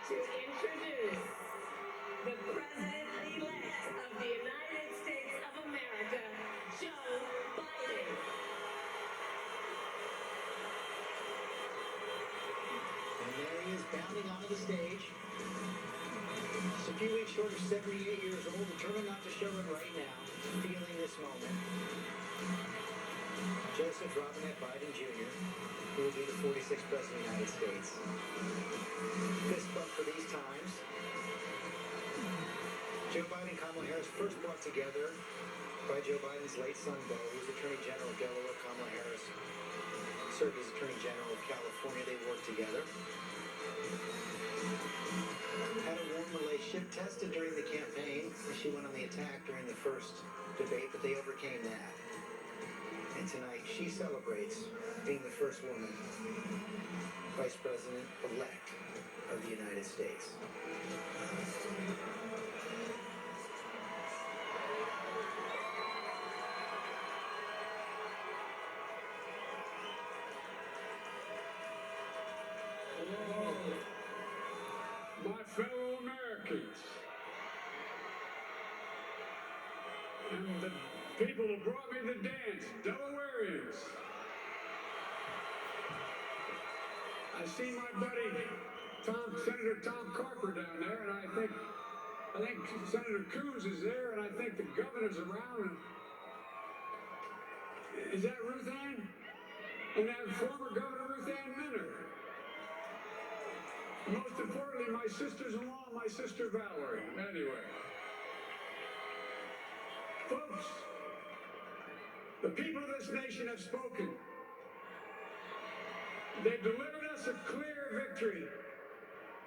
to introduce the President-elect of the United States of America, Joe Biden. And there he is, bounding onto the stage. Just a few weeks short of 78 years old, determined not to show it right now, feeling this moment. Joseph Robinette Biden Jr., who will be the 46th President of the United States. Fist bump for these times. Joe Biden and Kamala Harris first brought together by Joe Biden's late son, Beau, who's Attorney General of Delaware. Kamala Harris served as Attorney General of California. They worked together. Had a warm relationship, tested during the campaign. She went on the attack during the first debate, but they overcame that. And tonight, she celebrates being the first woman Vice President-elect of the United States. My fellow Americans, and the people who brought me the dance, Delawareans. I see my buddy Senator Tom Carper down there, and I think Senator Coons is there, and I think the governor's around. Is that Ruth Ann? And that former Governor Ruth Ann Minner. Most importantly, my sisters-in-law, my sister Valerie. Anyway. Folks, the people of this nation have spoken. They've delivered us a clear victory,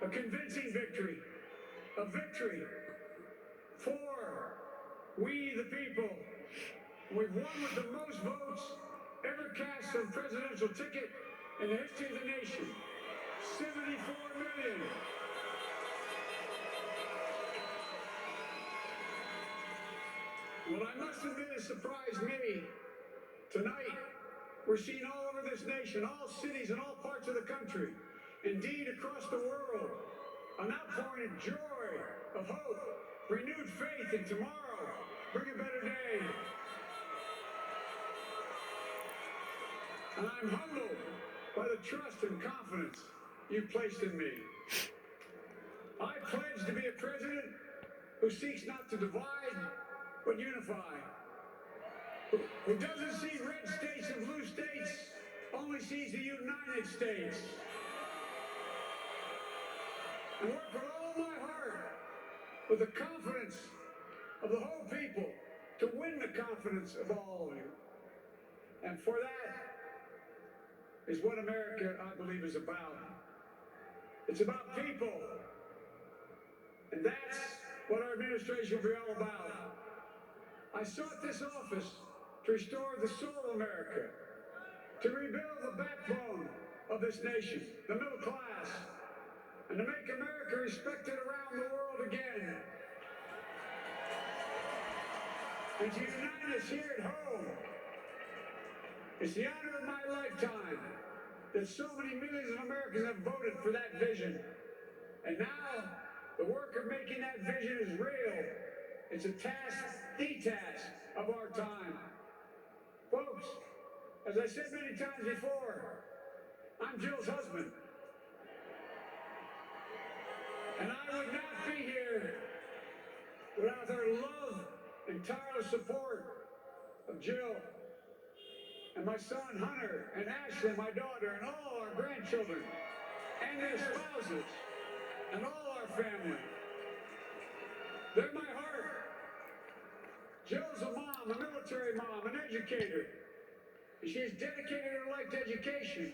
a convincing victory, a victory for we the people. We've won with the most votes ever cast on a presidential ticket in the history of the nation. 74 million. What I must admit has surprised me. Tonight, we're seeing all over this nation, all cities and all parts of the country, indeed across the world, an outpouring of joy, of hope, renewed faith in tomorrow, bring a better day. And I'm humbled by the trust and confidence you've placed in me. I pledge to be a president who seeks not to divide, but unify. Who doesn't see red states and blue states, only sees the United States. And work with all my heart, with the confidence of the whole people, to win the confidence of all of you. And for that is what America, I believe, is about. It's about people. And that's what our administration will be all about. I sought this office to restore the soul of America, to rebuild the backbone of this nation, the middle class, and to make America respected around the world again. And to unite us here at home. It's the honor of my lifetime that so many millions of Americans have voted for that vision. And now, the work of making that vision is real. It's a task, the task of our time. Folks, as I said many times before, I'm Jill's husband. And I would not be here without her love and tireless support of Jill and my son Hunter and Ashley, my daughter, and all our grandchildren, and their spouses, and all our family. They're my heart. Jill's a mom, a military mom, an educator. And she has dedicated her life to education.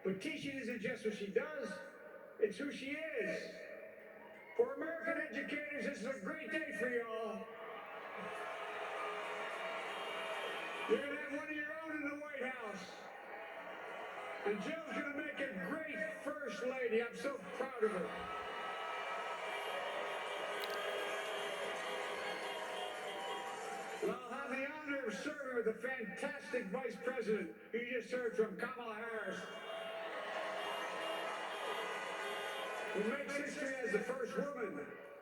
But teaching isn't just what she does, it's who she is. For American educators, this is a great day for y'all. You're going to have one of your own in the White House. And Jill's going to make a great First Lady. I'm so proud of her. And I'll have the honor of serving with the fantastic Vice President you just heard from, Kamala Harris. who makes history as the first woman,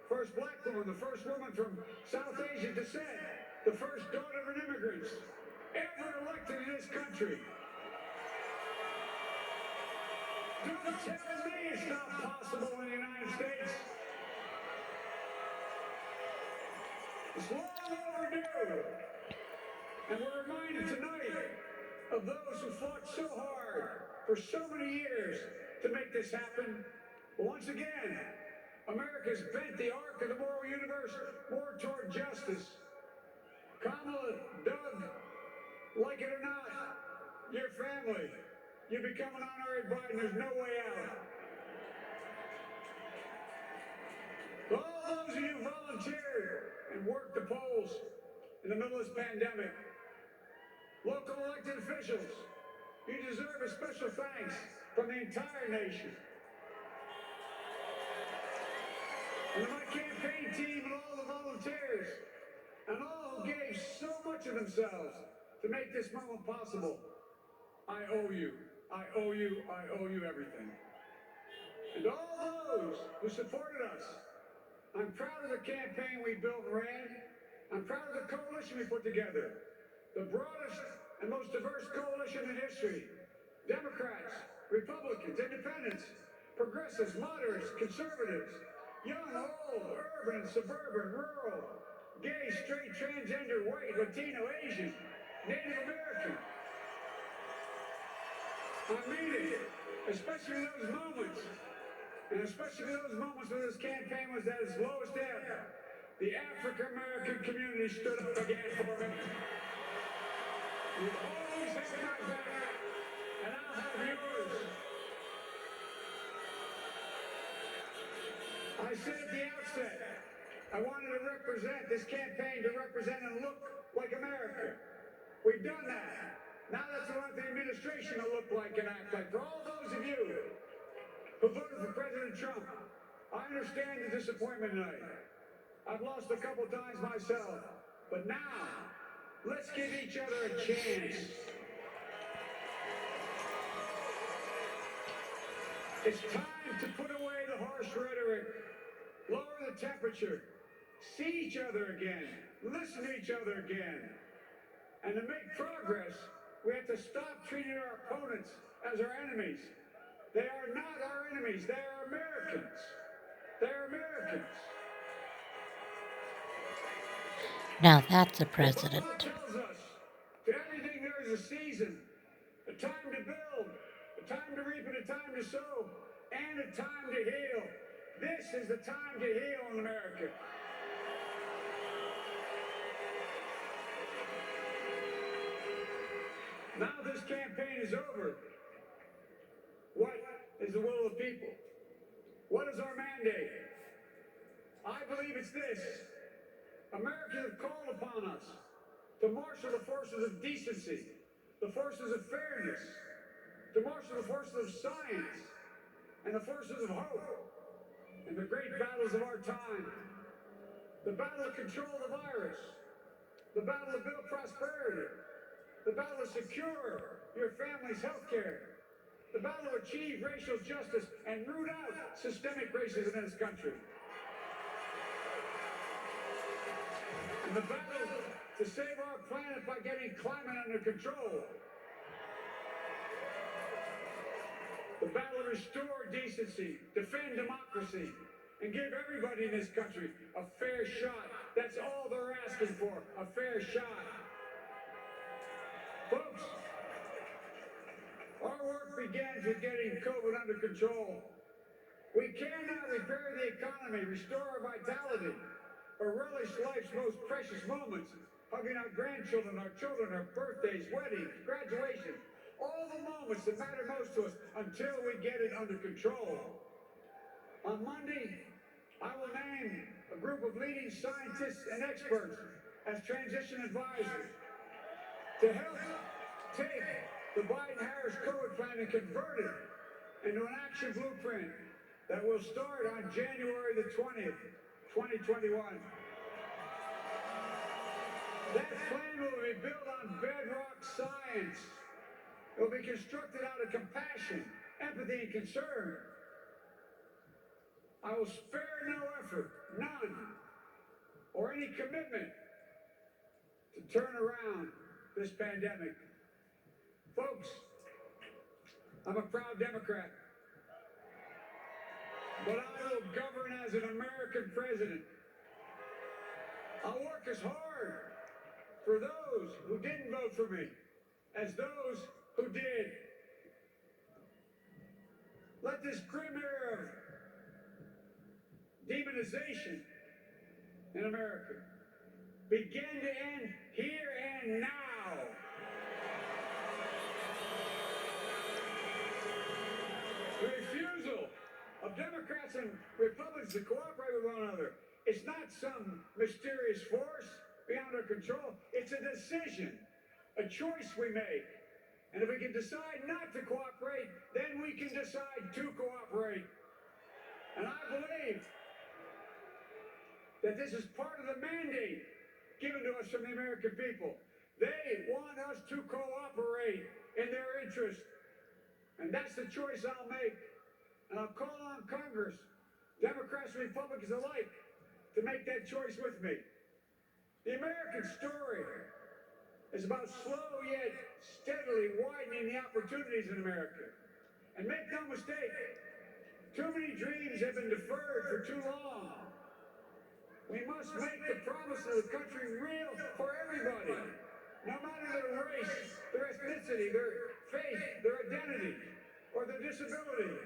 first black woman, the first woman from South Asian descent, the first daughter of an immigrant ever elected in this country. Don't tell me it's not possible in the United States. It's long overdue. And we're reminded tonight of those who fought so hard for so many years to make this happen. But once again, America's bent the arc of the moral universe more toward justice. Kamala, Doug, like it or not, your family, you become an honorary Biden, there's no way out. All those of you who volunteered and worked the polls in the middle of this pandemic, local elected officials, you deserve a special thanks from the entire nation. And my campaign team and all the volunteers and all who gave so much of themselves to make this moment possible, I owe you. I owe you. I owe you everything. And all those who supported us, I'm proud of the campaign we built and ran. I'm proud of the coalition we put together. The broadest and most diverse coalition in history. Democrats, Republicans, Independents, progressives, moderates, conservatives, young, old, urban, suburban, rural, gay, straight, transgender, white, Latino, Asian, Native American. I mean it, especially in those moments, and especially in those moments when this campaign was at its lowest ebb. The African American community stood up again for me. You've always had my back, and I'll have yours. I said at the outset, I wanted to represent this campaign to represent and look like America. We've done that. Now that's what I want the administration to look like and act like. For all those of you who voted for President Trump, I understand the disappointment tonight. I've lost a couple times myself, but now, let's give each other a chance. It's time to put away the harsh rhetoric, lower the temperature, see each other again, listen to each other again. And to make progress, we have to stop treating our opponents as our enemies. They are not our enemies, they are Americans. They're Americans. Now that's a The president. Bible tells us, to everything there is a season, a time to build, a time to reap and a time to sow, and a time to heal. This is the time to heal in America. Now this campaign is over. What is the will of the people? What is our mandate? I believe it's this. Americans have called upon us to marshal the forces of decency, the forces of fairness, to marshal the forces of science, and the forces of hope in the great battles of our time. The battle to control the virus, the battle to build prosperity, the battle to secure your family's health care, the battle to achieve racial justice and root out systemic racism in this country. And the battle to save our planet by getting climate under control. The battle to restore decency, defend democracy, and give everybody in this country a fair shot. That's all they're asking for, a fair shot. Folks, our work begins with getting COVID under control. We cannot repair the economy, restore our vitality, or relish life's most precious moments, hugging our grandchildren, our children, our birthdays, weddings, graduations, all the moments that matter most to us until we get it under control. On Monday, I will name a group of leading scientists and experts as transition advisors to help take the Biden-Harris COVID plan and convert it into an action blueprint that will start on January the 20th, 2021. That plan will be built on bedrock science. It will be constructed out of compassion, empathy, and concern. I will spare no effort, none, or any commitment to turn around this pandemic. Folks, I'm a proud Democrat, but I will govern as an American president. I'll work as hard for those who didn't vote for me as those who did. Let this grim era of demonization in America begin to end here and now. The refusal of Democrats and Republicans to cooperate with one another, it's not some mysterious force beyond our control. It's a decision, a choice we make. And if we can decide not to cooperate, then we can decide to cooperate. And I believe that this is part of the mandate given to us from the American people. They want us to cooperate in their interest. And that's the choice I'll make. And I'll call on Congress, Democrats and Republicans alike, to make that choice with me. The American story is about slow yet steadily widening the opportunities in America. And make no mistake, too many dreams have been deferred for too long. We must make the promise of the country real for everybody, no matter their race, their ethnicity, their faith, their identity, or their disability.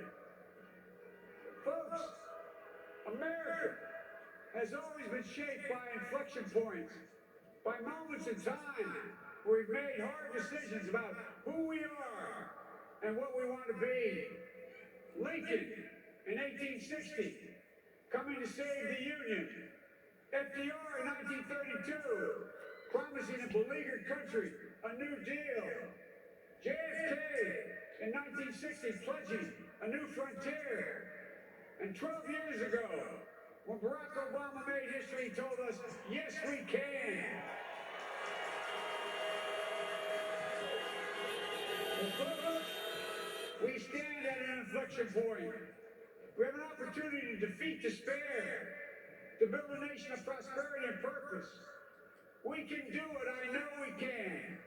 Folks, America has always been shaped by inflection points, by moments in time where we've made hard decisions about who we are and what we want to be. Lincoln in 1860, coming to save the Union. FDR in 1932, promising a beleaguered country a new deal. JFK in 1960, pledging a new frontier. And 12 years ago, when Barack Obama made history, he told us, yes, we can. And folks, we stand at an inflection point. We have an opportunity to defeat despair, to build a nation of prosperity and purpose. We can do it. I know we can.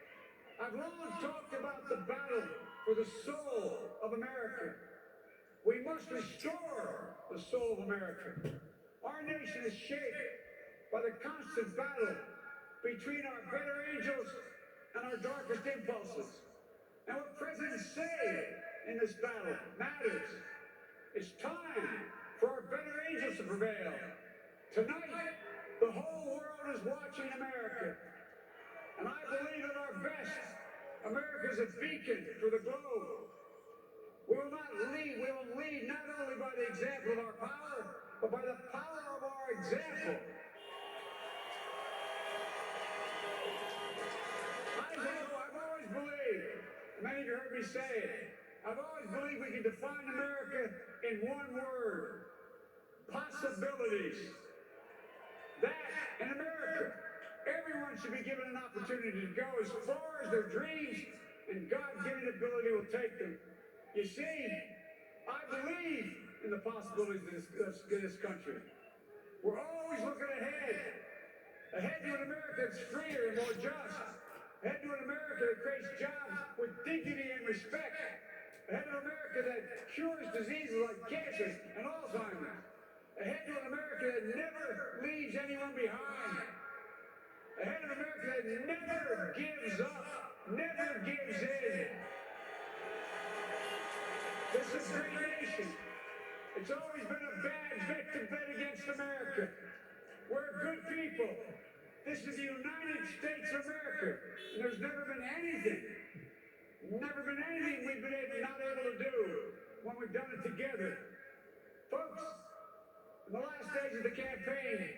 I've long talked about the battle for the soul of America. We must restore the soul of America. Our nation is shaped by the constant battle between our better angels and our darkest impulses. And what presidents say in this battle matters. It's time for our better angels to prevail. Tonight, the whole world is watching America. And I believe at our best, America is a beacon for the globe. We will lead not only by the example of our power, but by the power of our example. I've always believed, many of you heard me say it, I've always believed we can define America in one word: possibilities. That, in America, everyone should be given an opportunity to go as far as their dreams and God-given ability will take them. You see, I believe in the possibilities of this country. We're always looking ahead to an America that's freer and more just, ahead to an America that creates jobs with dignity and respect, ahead to an America that cures diseases like cancer and Alzheimer's, ahead to an America that never leaves anyone behind, ahead of an America that never gives up, never gives in. This is a great nation. It's always been a bad bet to bet against America. We're good people. This is the United States of America. And there's never been anything we've been not able to do when we've done it together. Folks, in the last days of the campaign,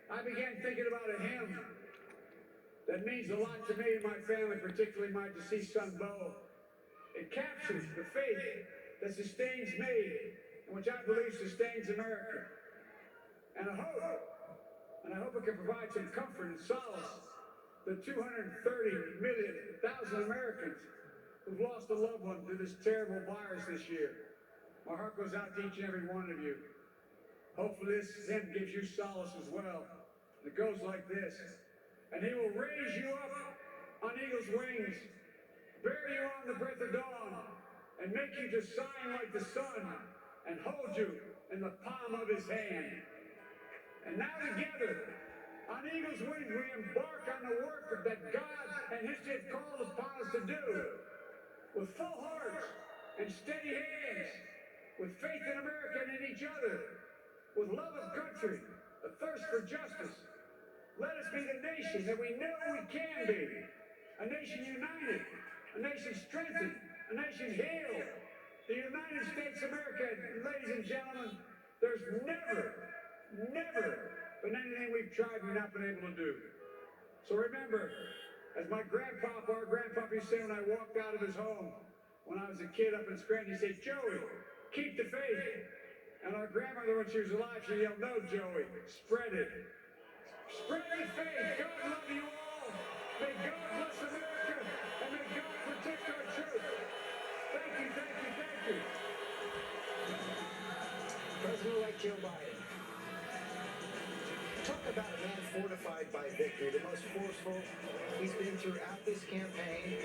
I began thinking about a hymn that means a lot to me and my family, particularly my deceased son, Bo. It captures the faith that sustains me, and which I believe sustains America. And I hope it can provide some comfort and solace the 230,000 Americans who've lost a loved one to this terrible virus this year. My heart goes out to each and every one of you. Hopefully this hymn gives you solace as well. It goes like this. And he will raise you up on eagle's wings, bear you on the breath of dawn, and make you to shine like the sun, and hold you in the palm of his hand. And now together, on eagle's wings, we embark on the work that God and history have called upon us to do. With full hearts and steady hands, with faith in America and in each other, with love of country, a thirst for justice. Let us be the nation that we know we can be. A nation united, a nation strengthened, a nation healed. The United States of America, ladies and gentlemen, there's never been anything we've tried and not been able to do. So remember, as my grandpapa, our grandpapa used to say when I walked out of his home, when I was a kid up in Scranton, he said, Joey, keep the faith. And our grandmother, when she was alive, she yelled, no, Joey, spread it. Spread the faith. God love you all. May God bless America, and may God protect our truth. Thank you, thank you, thank you. President-elect Joe Biden. Talk about a man fortified by victory, the most forceful he's been throughout this campaign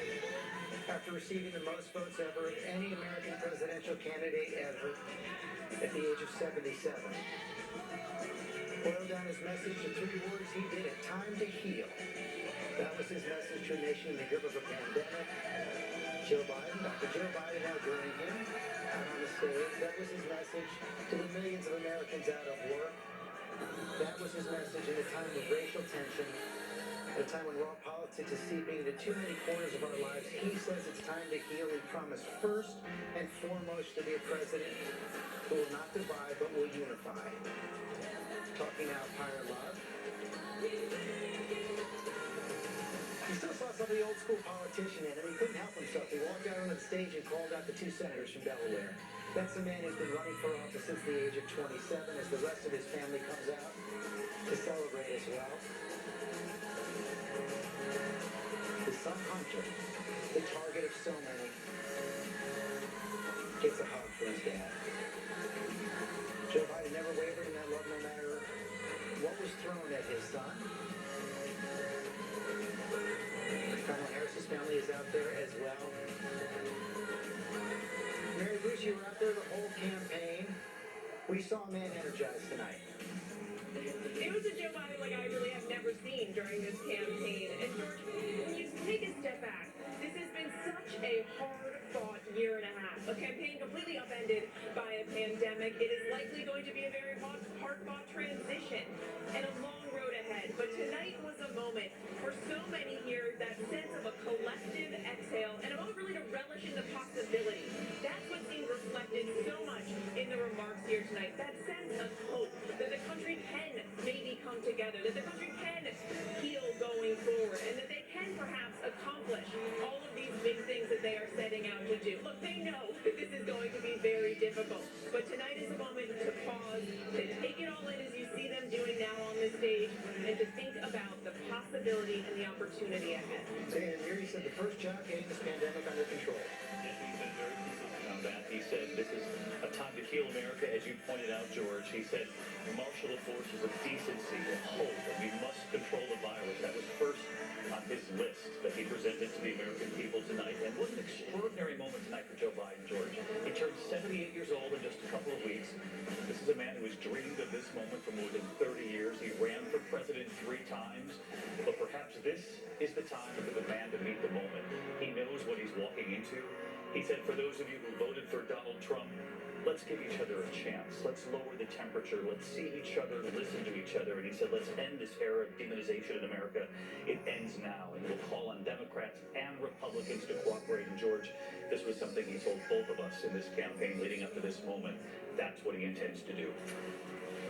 after receiving the most votes ever of any American presidential candidate ever at the age of 77. Boiled down his message in 3 words, he did it. Time to heal. That was his message to a nation in the grip of a pandemic. Joe Biden, Dr. Joe Biden now joining him out on the stage. That was his message to the millions of Americans out of work. That was his message in a time of racial tension, at a time when raw politics is seeping into too many corners of our lives. He says it's time to heal. He promised first and foremost to be a president who will not divide but will unify. Talking now fire love. He still saw some of the old school politician in him. He couldn't help himself. He walked out onto the stage and called out the 2 senators from Delaware. That's a man who's been running for office since the age of 27 as the rest of his family comes out to celebrate as well. His son Hunter, the target of so many, gets a hug from his dad. Joe Biden never wavered in that love no matter what was thrown at his son. Kamala Harris's family is out there as well. Mary Bruce, you were out there the whole campaign. We saw a man energized tonight. It was a Joe Biden like I really have never seen during this campaign. And George, when you take a step back, this has been such a hard-fought year and a half. A campaign completely upended by a pandemic. It is likely going to be a very hard-fought transition and a long road ahead. But tonight was a moment for so many here, that sense of a collective exhale and a moment really to relish in the possibility. That's what's being reflected so much in the remarks here tonight. That sense of hope that the country can maybe come together, that the country can heal going forward, and that they can perhaps accomplish all of these big things that they are setting out to do. Look, they know that this is going to be very difficult, but tonight is a moment to pause, to take it all in as you see them doing now on the stage, and to think about the possibility and the opportunity ahead. And here he said the first job getting this pandemic under control. Yes, he's been very consistent on that. He said this is a time to heal America, as you pointed out, George. He said marshal the forces of decency and hope, and we must control the virus. That was first on his list that he presented to the American people tonight. And what an extraordinary moment tonight for Joe Biden, George. He turned 78 years old in just a couple of weeks. This is a man who has dreamed of this moment for more than 30 years. He ran for president 3 times, but perhaps this is the time for the man to meet the moment. He knows what he's walking into. He said, for those of you who voted for Donald Trump, let's give each other a chance. Let's lower the temperature. Let's see each other and listen to each other. And he said, let's end this era of demonization in America. It ends now. And we'll call on Democrats and Republicans to cooperate. And George, this was something he told both of us in this campaign leading up to this moment. That's what he intends to do.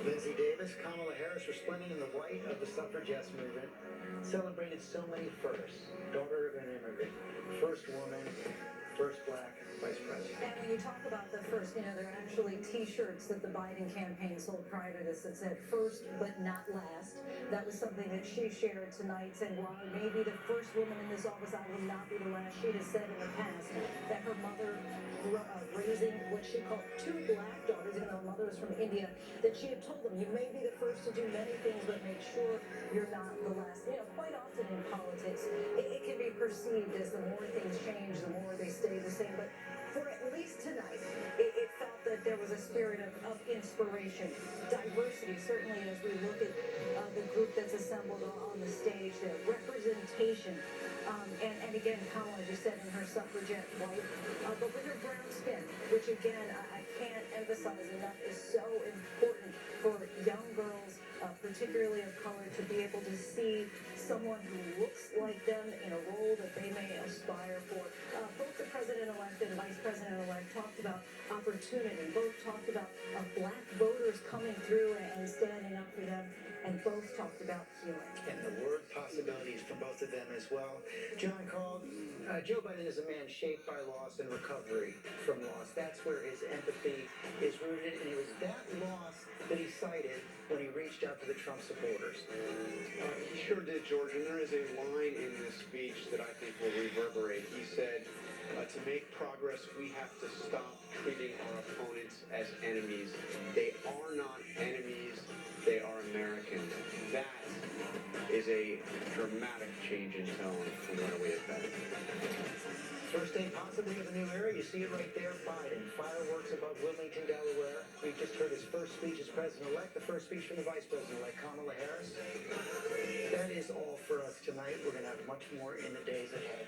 Lindsey Davis, Kamala Harris resplendent in the white of the suffragette movement, celebrated so many firsts. Daughter of an immigrant, first woman, first black vice president. And when you talk about the first, there are actually T-shirts that the Biden campaign sold prior to this that said "first but not last." That was something that she shared tonight, saying, "While I may be the first woman in this office, I will not be the last." She has said in the past that her mother, raising what she called two black daughters, even though her mother was from India, that she had told them, "You may be the first to do many things, but make sure you're not the last." Quite often in politics, it can be perceived as the more things change, the more they stay the same. But for at least tonight, it felt that there was a spirit of inspiration, diversity, certainly as we look at the group that's assembled on the stage, the representation. And again, Kamala, as you said, in her suffragette white, but with her brown skin, which again, I can't emphasize enough, is so important for young girls, particularly of color, to be able to see someone who looks like them in a role that they may aspire for. Both the president-elect and vice president-elect talked about opportunity. Both talked about black voters coming through and standing up for them. And both talked about healing. And the word possibilities from both of them as well. John Carl, Joe Biden is a man shaped by loss and recovery from loss. That's where his empathy is rooted, and it was that loss that he cited when he reached out to the Trump supporters. He sure did, George, and there is a line in this speech that I think will reverberate. He said, to make progress, we have to stop treating our opponents as enemies. They are not enemies, they are Americans. That is a dramatic change in tone from where we have been. First day possibly of a new era, you see it right there, Biden. Fireworks above Wilmington, Delaware. We just heard his first speech as president-elect, the first speech from the vice president-elect, Kamala Harris. That is all for us tonight. We're going to have much more in the days ahead.